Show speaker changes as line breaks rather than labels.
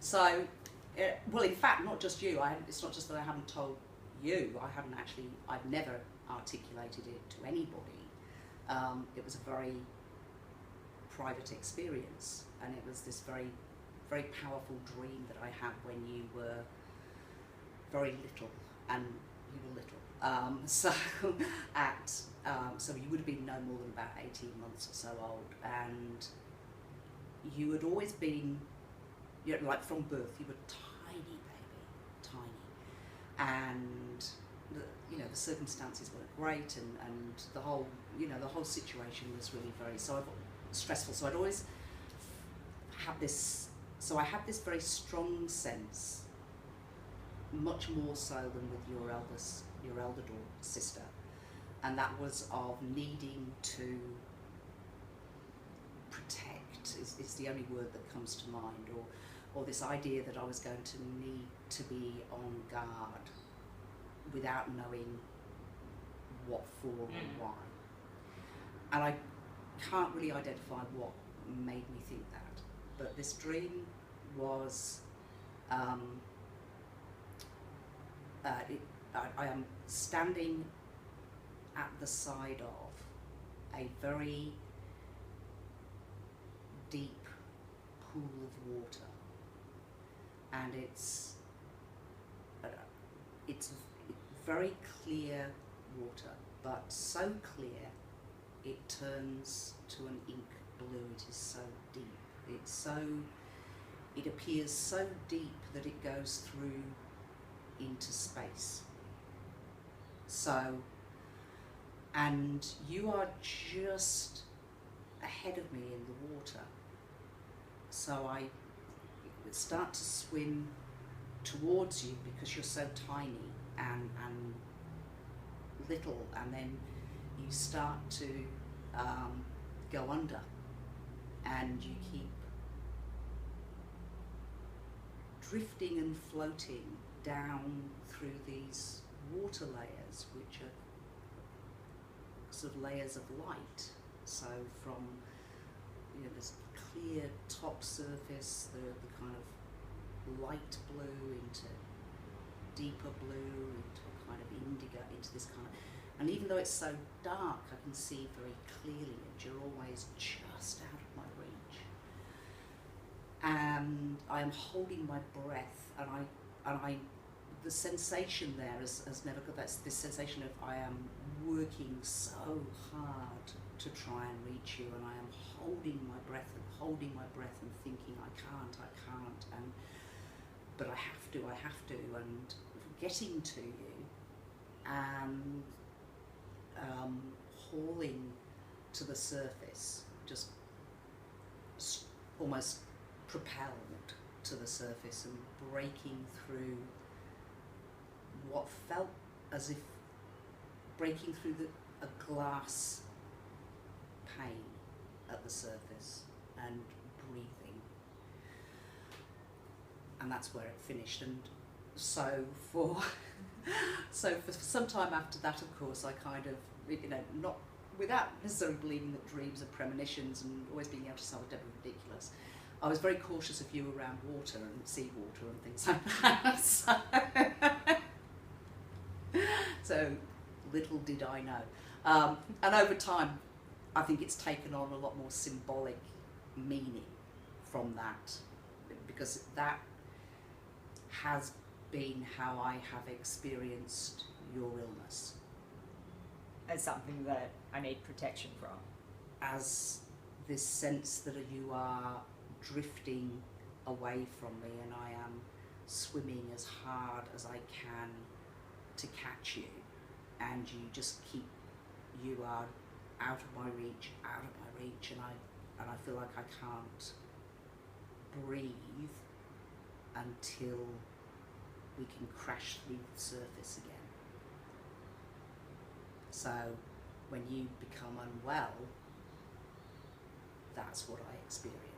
So, well, in fact, not just you. It's not just that I haven't told you. I've never articulated it to anybody. It was a very private experience, and it was this very, very powerful dream that I had when you were very little, and you were little. So you would have been no more than about 18 months or so old, and you had always been, like from birth, you were tiny baby, tiny, and the circumstances weren't great, and the whole situation was really very stressful. So I'd always had this. So I had this very strong sense, much more so than with your elder sister, and that was of needing to protect is the only word that comes to mind, or this idea that I was going to need to be on guard without knowing what for or why. And I can't really identify what made me think that, but this dream was I am standing at the side of a very deep pool of water, and it's very clear water, but so clear it turns to an ink blue. It is so deep. It appears so deep that it goes through into space. So, and you are just ahead of me in the water. So I start to swim towards you because you're so tiny and little, and then you start to go under, and you keep drifting and floating down through these water layers, which are sort of layers of light. So from this clear top surface, the kind of light blue into deeper blue, into a kind of indigo, into this kind of, and even though it's so dark, I can see very clearly, and you're always just out of my reach. And I am holding my breath, and I the sensation there has never got. That's this sensation of I am working so hard to try and reach you, and I am holding my breath and thinking I can't, but I have to, and getting to you and hauling to the surface, just almost propelled to the surface and breaking through what felt as if breaking through a glass pane at the surface and breathing. And that's where it finished. And so for some time after that, of course, I kind of, not without necessarily believing that dreams are premonitions and always being able to sound deadly ridiculous, I was very cautious of you around water and seawater and things like that. So little did I know. And over time, I think it's taken on a lot more symbolic meaning from that, because that has been how I have experienced your illness.
As something that I need protection from.
As this sense that you are drifting away from me, and I am swimming as hard as I can to catch you, and you are out of my reach, and I feel like I can't breathe until we can crash through the surface again. So when you become unwell, that's what I experience.